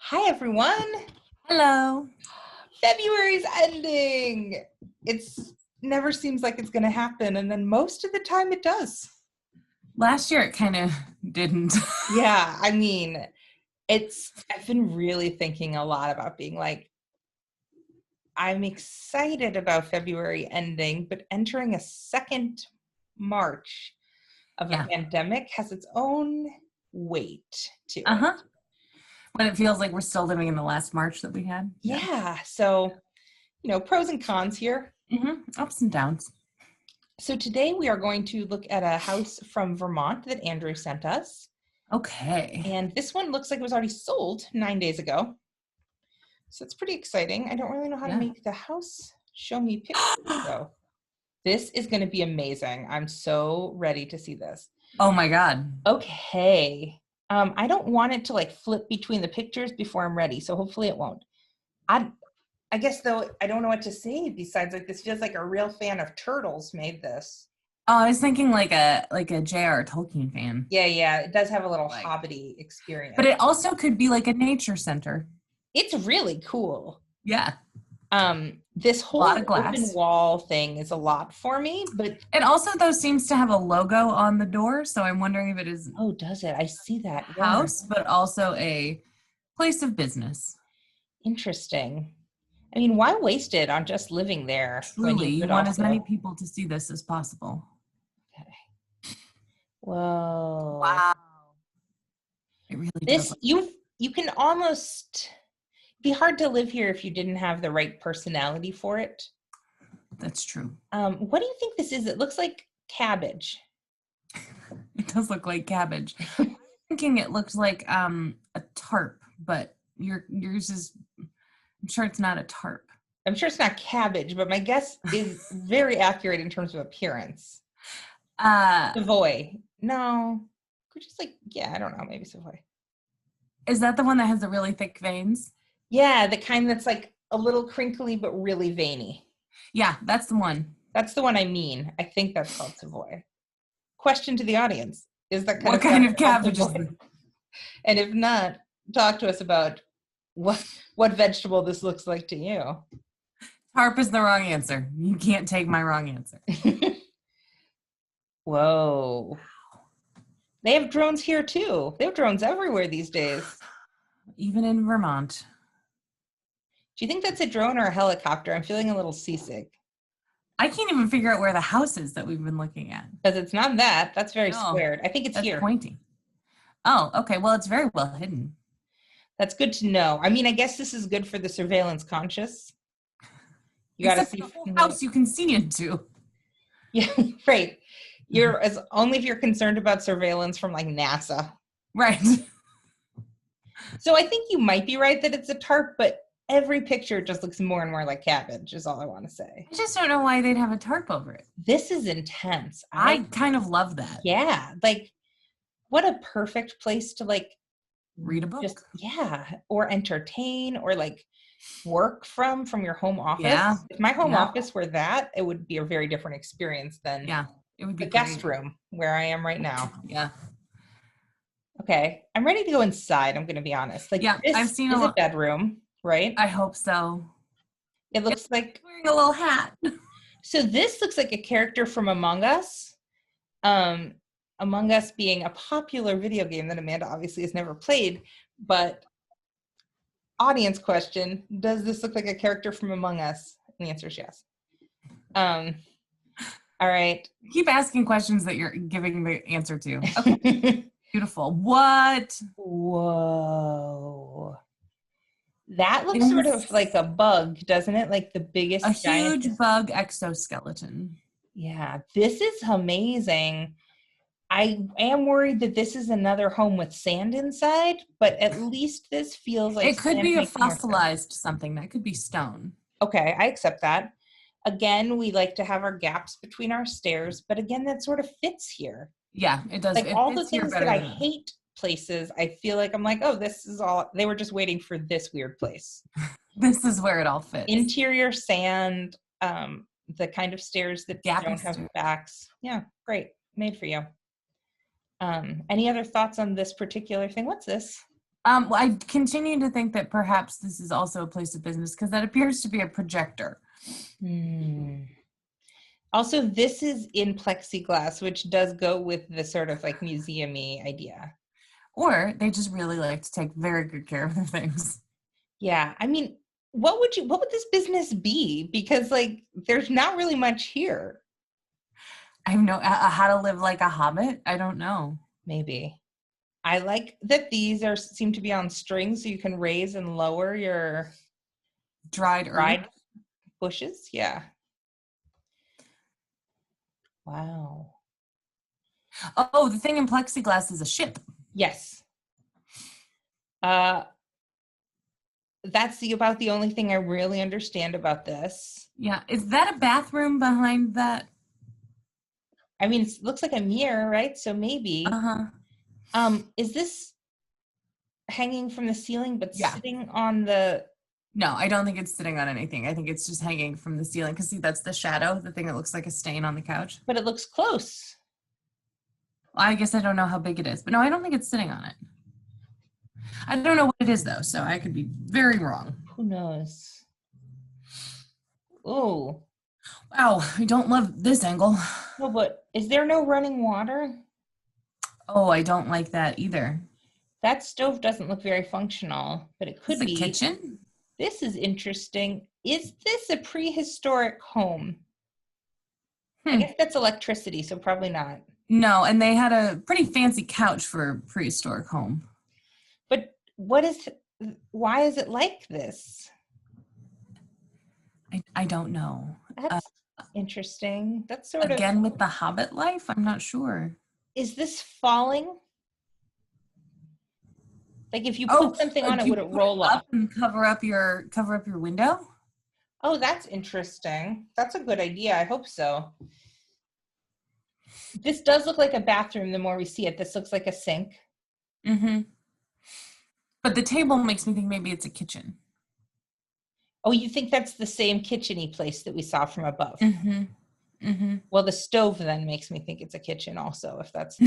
Hi, everyone. Hello. February's ending. It's never seems like it's going to happen, and then most of the time it does. Last year it kind of didn't. Yeah, I mean, I've been really thinking a lot about being like, I'm excited about February ending, but entering a second March of a pandemic has its own weight to it. Uh-huh. When it feels like we're still living in the last March that we had. Yeah. So, pros and cons here. Ups and downs. So today we are going to look at a house from Vermont that Andrew sent us. Okay. And this one looks like it was already sold 9 days ago. So it's pretty exciting. I don't really know how to make the house show me pictures though. This is going to be amazing. I'm so ready to see this. Oh my God. Okay. I don't want it to like flip between the pictures before I'm ready. So hopefully it won't. I guess though, I don't know what to say besides like this feels like a real fan of turtles made this. Oh, I was thinking like a J.R. Tolkien fan. Yeah. It does have a little hobbity experience. But it also could be like a nature center. It's really cool. Yeah. This whole open wall thing is a lot for me, but it also though seems to have a logo on the door, so I'm wondering if it is does it? I see that house, but also a place of business. Interesting. I mean, why waste it on just living there? Truly, you want as many people to see this as possible. Okay. Whoa. Wow. It really does. You can almost be hard to live here if you didn't have the right personality for it. That's true. What do you think this is? It looks like cabbage. It does look like cabbage. I'm thinking it looks like a tarp, but yours is, I'm sure it's not a tarp. I'm sure it's not cabbage, but my guess is very accurate in terms of appearance. Savoy. No. Just like, I don't know, maybe Savoy. Is that the one that has the really thick veins? Yeah, the kind that's like a little crinkly but really veiny. Yeah, that's the one. That's the one I mean. I think that's called Savoy. Question to the audience. Is that what kind of cabbage is it? And if not, talk to us about what vegetable this looks like to you. Tarp is the wrong answer. You can't take my wrong answer. Whoa. They have drones here too. They have drones everywhere these days. Even in Vermont. Do you think that's a drone or a helicopter? I'm feeling a little seasick. I can't even figure out where the house is that we've been looking at. Because it's not that. That's very squared. I think it's here. Pointing. Oh, okay. Well, it's very well hidden. That's good to know. I mean, I guess this is good for the surveillance conscious. You got to see the whole house you can see into. Yeah, right. Only if you're concerned about surveillance from like NASA. Right. So I think you might be right that it's a tarp, but every picture just looks more and more like cabbage is all I want to say. I just don't know why they'd have a tarp over it. This is intense. I kind of love that. Yeah. Like what a perfect place to like read a book. Or entertain or like work from your home office. Yeah. If my home office were that, it would be a very different experience than it would be the guest room where I am right now. Yeah. Okay. I'm ready to go inside, I'm going to be honest. Like I've seen a bedroom, right? I hope so. It looks like wearing a little hat. So this looks like a character from Among Us. Among Us being a popular video game that Amanda obviously has never played, but audience question, does this look like a character from Among Us? And the answer is yes. All right. Keep asking questions that you're giving the answer to. Okay. Beautiful. What? Whoa. That looks sort of like a bug, doesn't it? Like the biggest huge bug exoskeleton. Yeah, this is amazing. I am worried that this is another home with sand inside, but at least this feels like it could be a fossilized something. That could be stone. Okay, I accept that. Again, we like to have our gaps between our stairs, but again, that sort of fits here. Yeah, it does. Like all the things that I hate places, I feel like I'm like, oh, this is all, they were just waiting for this weird place. This is where it all fits. Interior sand, the kind of stairs that don't have backs. Yeah, great. Made for you. Any other thoughts on this particular thing? What's this? Well, I continue to think that perhaps this is also a place of business because that appears to be a projector. Also, this is in plexiglass, which does go with the sort of like museum-y idea. Or they just really like to take very good care of their things. Yeah. I mean, what would this business be? Because like there's not really much here. I have no how to live like a hobbit. I don't know. Maybe. I like that these seem to be on strings so you can raise and lower your Dried earth. bushes. Yeah. Wow. Oh, the thing in plexiglass is a ship. Yes. That's about the only thing I really understand about this. Yeah. Is that a bathroom behind that? I mean, it looks like a mirror, right? So maybe. Is this hanging from the ceiling but sitting on the... No, I don't think it's sitting on anything. I think it's just hanging from the ceiling. Because see, that's the shadow, the thing that looks like a stain on the couch. But it looks close. Well, I guess I don't know how big it is. But no, I don't think it's sitting on it. I don't know what it is, though, so I could be very wrong. Who knows? Oh. Wow, I don't love this angle. No, but is there no running water? Oh, I don't like that either. That stove doesn't look very functional, but it could be. It's a kitchen? This is interesting. Is this a prehistoric home? I guess that's electricity, so probably not. No, and they had a pretty fancy couch for a prehistoric home. But why is it like this? I don't know. That's interesting. That's sort again with the Hobbit life? I'm not sure. Is this falling? Like if you put something on it, would it roll up and cover up your window? Oh, that's interesting. That's a good idea. I hope so. This does look like a bathroom the more we see it. This looks like a sink. Mm-hmm. But the table makes me think maybe it's a kitchen. Oh, you think that's the same kitchen-y place that we saw from above? Mm-hmm. Mm-hmm. Well, the stove then makes me think it's a kitchen also, if that's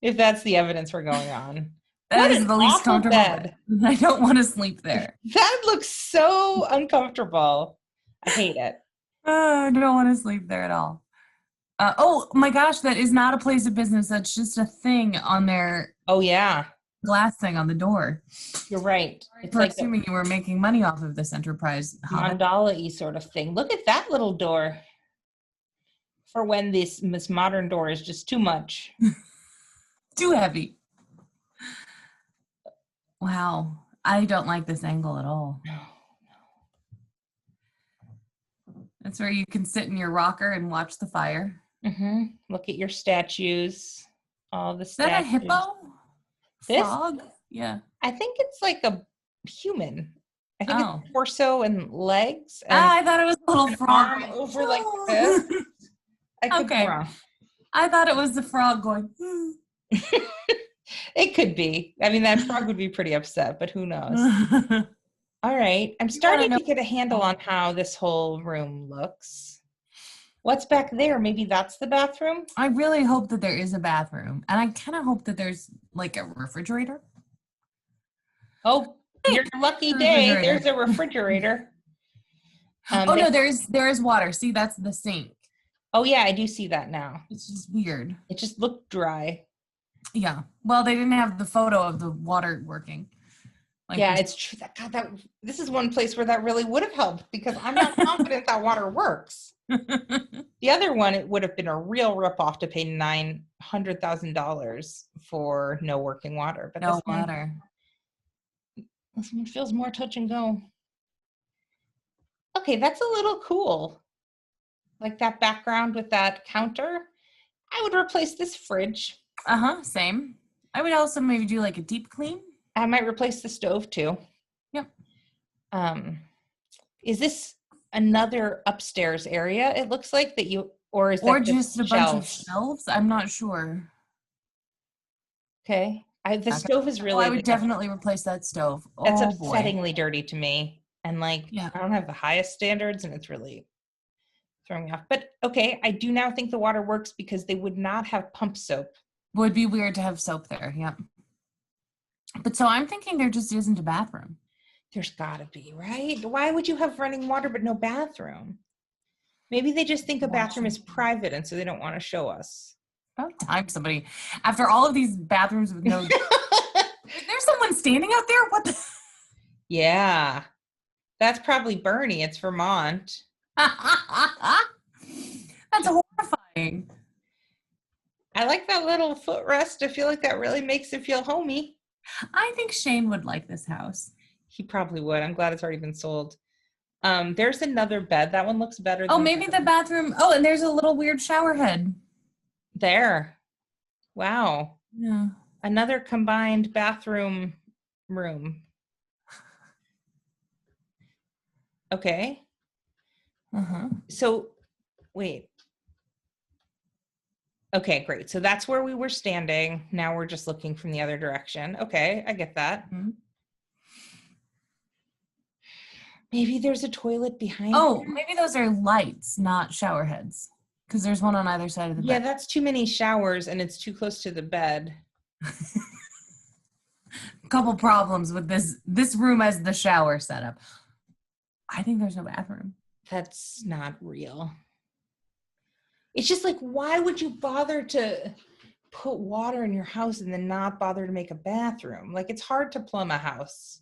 if that's the evidence we're going on. That is the least comfortable bed. I don't want to sleep there. That looks so uncomfortable. I hate it. I don't want to sleep there at all. Oh my gosh, that is not a place of business. That's just a thing on their glass thing on the door. You're right. It's like assuming you were making money off of this enterprise. Mandala-y sort of thing. Look at that little door. For when this modern door is just too much. Too heavy. Wow. I don't like this angle at all. No. That's where you can sit in your rocker and watch the fire. Mm-hmm. Look at your statues. All the statues. Is that a hippo? Frog? Yeah. I think it's like a human. I think it's torso and legs. And I thought it was a little frog. Arm over like this. I could be wrong. I thought it was the frog going. It could be. I mean, that frog would be pretty upset, but who knows? All right. I'm starting to get a handle on how this whole room looks. What's back there? Maybe that's the bathroom? I really hope that there is a bathroom. And I kind of hope that there's like a refrigerator. Oh, your lucky day. There's a refrigerator. No, there is water. See, that's the sink. Oh, yeah, I do see that now. It's just weird. It just looked dry. Yeah. Well, they didn't have the photo of the water working. It's true. This is one place where that really would have helped because I'm not confident that water works. The other one, it would have been a real ripoff to pay $900,000 for no working water. But no water. This one feels more touch and go. Okay, that's a little cool. Like that background with that counter. I would replace this fridge. Same. I would also maybe do like a deep clean. I might replace the stove too. Yep. Is this another upstairs area? It looks like that or just a bunch of shelves? I'm not sure. Okay. The stove is really... I would definitely replace that stove. That's upsettingly dirty to me. And I don't have the highest standards and it's really throwing me off. But okay, I do now think the water works because they would not have pump soap Would be weird to have soap there. Yep. But so I'm thinking there just isn't a bathroom. There's gotta be, right? Why would you have running water but no bathroom? Maybe they just think a bathroom is private and so they don't want to show us. About time somebody, after all of these bathrooms with no, is there someone standing out there? What the? Yeah. That's probably Bernie. It's Vermont. That's horrifying. I like that little footrest. I feel like that really makes it feel homey. I think Shane would like this house. He probably would. I'm glad it's already been sold. There's another bed. That one looks better. Oh, maybe the bathroom. Oh, and there's a little weird shower head. There. Wow. Yeah. Another combined bathroom room. Okay. So, wait. Okay, great. So that's where we were standing. Now we're just looking from the other direction. Okay, I get that. Mm-hmm. Maybe there's a toilet behind. Oh, maybe those are lights, not shower heads. Because there's one on either side of the bed. Yeah, that's too many showers and it's too close to the bed. Couple problems with this room as the shower setup. I think there's no bathroom. That's not real. It's just like, why would you bother to put water in your house and then not bother to make a bathroom? Like, it's hard to plumb a house.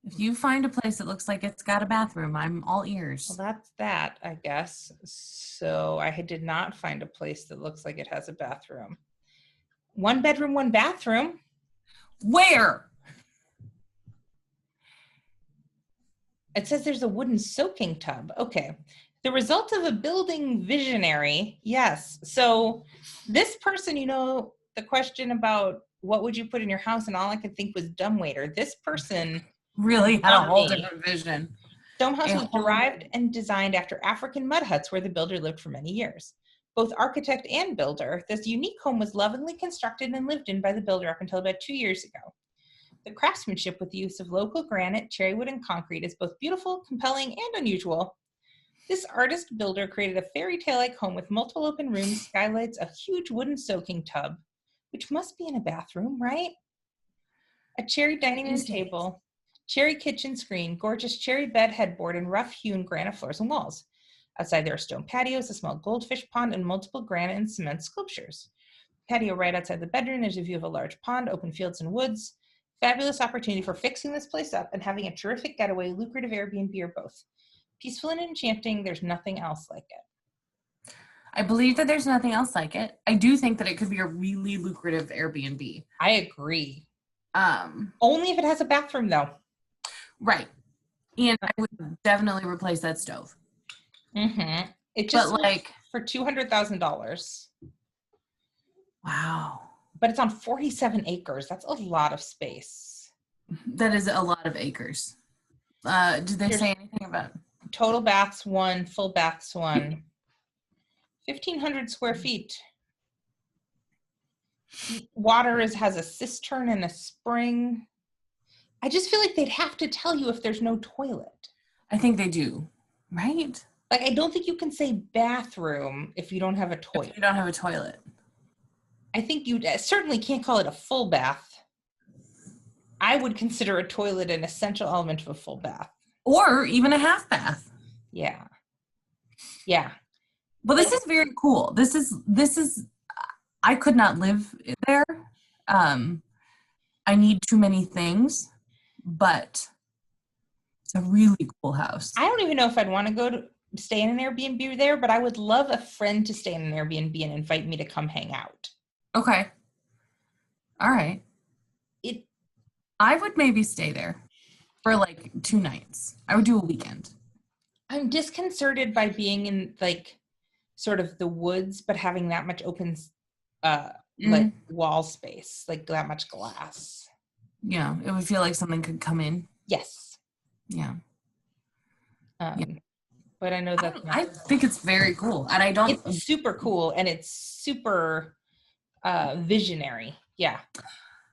If you find a place that looks like it's got a bathroom, I'm all ears. Well, that's that, I guess. So I did not find a place that looks like it has a bathroom. 1 bedroom, 1 bathroom. Where? It says there's a wooden soaking tub. Okay. The result of a building visionary. Yes. So this person, the question about what would you put in your house, and all I could think was dumbwaiter. This person really had a whole different vision. Stone house was derived and designed after African mud huts where the builder lived for many years. Both architect and builder, this unique home was lovingly constructed and lived in by the builder up until about 2 years ago. The craftsmanship with the use of local granite, cherrywood, and concrete is both beautiful, compelling, and unusual. This artist builder created a fairy tale-like home with multiple open rooms, skylights, a huge wooden soaking tub, which must be in a bathroom, right? A cherry dining room table, cherry kitchen screen, gorgeous cherry bed headboard, and rough-hewn granite floors and walls. Outside there are stone patios, a small goldfish pond, and multiple granite and cement sculptures. Patio right outside the bedroom, there's a view of a large pond, open fields, and woods. Fabulous opportunity for fixing this place up and having a terrific getaway, lucrative Airbnb, or both. Peaceful and enchanting, there's nothing else like it. I believe that there's nothing else like it. I do think that it could be a really lucrative Airbnb. I agree. Only if it has a bathroom, though. Right. And I would definitely replace that stove. Mm-hmm. It just for $200,000. Wow. But it's on 47 acres. That's a lot of space. That is a lot of acres. Did they say anything about total baths 1, full baths 1? 1,500 square feet. Water has a cistern and a spring. I just feel like they'd have to tell you if there's no toilet. I think they do, right? Like, I don't think you can say bathroom if you don't have a toilet. If you don't have a toilet. I think you certainly can't call it a full bath. I would consider a toilet an essential element of a full bath. Or even a half bath. Yeah. Yeah. Well, this is very cool. This is, I could not live there. I need too many things, but it's a really cool house. I don't even know if I'd want to go to stay in an Airbnb there, but I would love a friend to stay in an Airbnb and invite me to come hang out. Okay. All right. I would maybe stay there for like 2 nights. I would do a weekend. I'm disconcerted by being in like sort of the woods, but having that much open like wall space, like that much glass. Yeah, it would feel like something could come in. Yes. Yeah. But I know that I think it's very cool, and I don't. It's super cool, and it's super visionary. Yeah.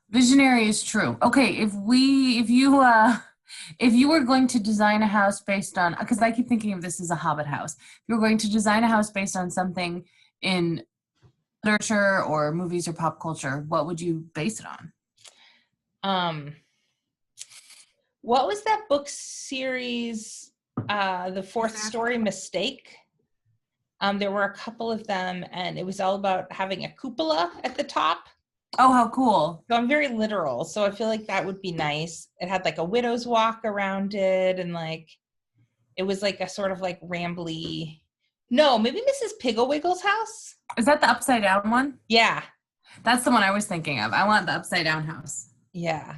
Visionary is true. Okay, if you were going to design a house based on, because I keep thinking of this as a Hobbit house, if you were going to design a house based on something in literature or movies or pop culture, what would you base it on? What was that book series? The Fourth Story Mistake. There were a couple of them, and it was all about having a cupola at the top. Oh, how cool. So I'm very literal, so I feel like that would be nice. It had like a widow's walk around it, and like it was like a sort of like rambly. No, maybe Mrs. Pigglewiggle's house. Is that the upside down one? Yeah. That's the one I was thinking of. I want the upside down house. Yeah.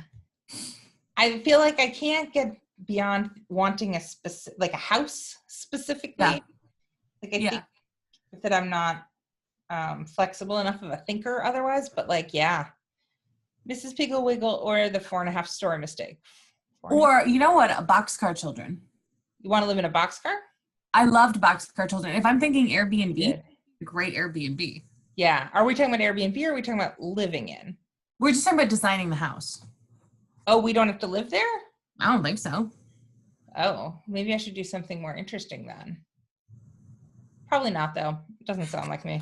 I feel like I can't get beyond wanting a specific, like a house specifically. Yeah. Like I think that I'm not flexible enough of a thinker otherwise, but like, yeah, Mrs. Pigglewiggle or the 4.5 Story Mistake. Or you know what? Boxcar Children. You want to live in a boxcar? I loved Boxcar Children. If I'm thinking Airbnb, great Airbnb. Yeah. Are we talking about Airbnb or are we talking about living in? We're just talking about designing the house. Oh, we don't have to live there? I don't think so. Oh, maybe I should do something more interesting then. Probably not, though. It doesn't sound like me.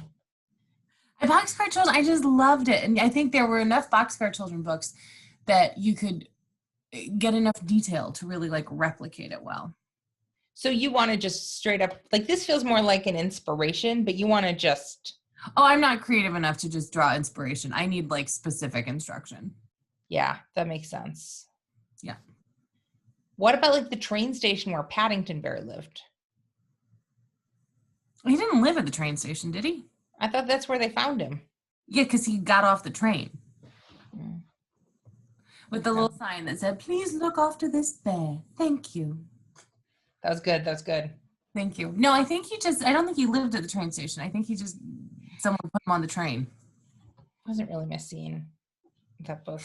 Boxcar Children, I just loved it. And I think there were enough Boxcar Children books that you could get enough detail to really like replicate it well. So you want to just straight up, like this feels more like an inspiration, but you want to just. Oh, I'm not creative enough to just draw inspiration. I need like specific instruction. Yeah, that makes sense. Yeah. What about like the train station where Paddington Bear lived? He didn't live at the train station, did he? I thought that's where they found him. Yeah, because he got off the train. With the little sign that said, "Please look after this bear. Thank you." That was good. That was good. Thank you. No, I don't think he lived at the train station. I think someone put him on the train. Wasn't really my scene. That book.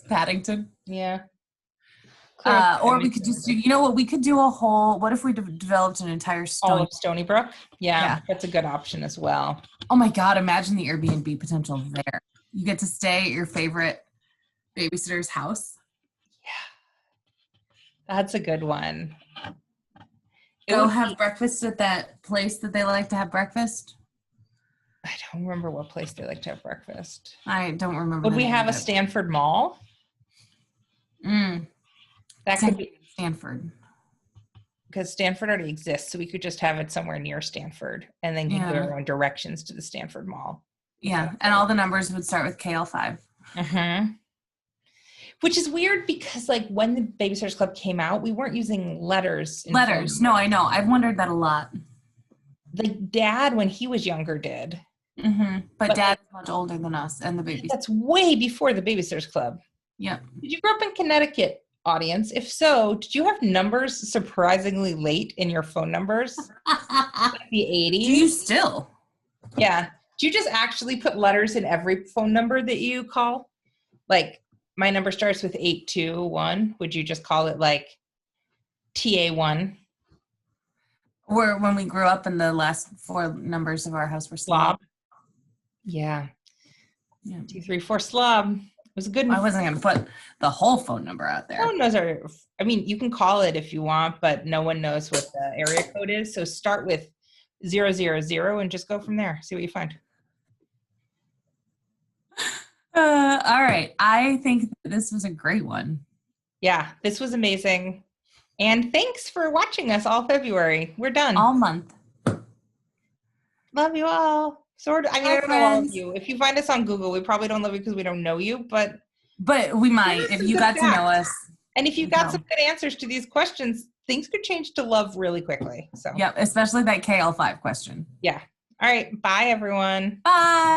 Paddington. Yeah. Or we could just do, you know what, we could do what if we developed an entire all of Stony Brook? Yeah, that's a good option as well. Oh my God, imagine the Airbnb potential there. You get to stay at your favorite babysitter's house. Yeah. That's a good one. Go have breakfast at that place that they like to have breakfast. I don't remember what place they like to have breakfast. I don't remember. Would we have a Stanford Mall? That could be Stanford. Because Stanford already exists, so we could just have it somewhere near Stanford and then give our own directions to the Stanford Mall. Yeah, and all the numbers would start with KL5. Which is weird because like when the Babysitters Club came out, we weren't using letters. No, I know. I've wondered that a lot. Like Dad, when he was younger, did. But Dad's much older than us and the baby. That's way before the Babysitters Club. Yeah. Did you grow up in Connecticut, audience? If so, did you have numbers surprisingly late in your phone numbers? Like the 80s? Do you still? Yeah. Do you just actually put letters in every phone number that you call? Like, my number starts with 821. Would you just call it like TA1? Or when we grew up and the last 4 numbers of our house were slob. Yeah. 234 slob. It was a good one. I wasn't going to put the whole phone number out there. No one knows you can call it if you want, but no one knows what the area code is. So start with 000 and just go from there. See what you find. All right. I think this was a great one. Yeah, this was amazing. And thanks for watching us all February. We're done. All month. Love you all. Sort of. I mean, I don't know all of you. If you find us on Google, we probably don't love you because we don't know you, but we might if you got to know us. And if you got some good answers to these questions, things could change to love really quickly. So especially that KL5 question. Yeah. All right. Bye, everyone. Bye.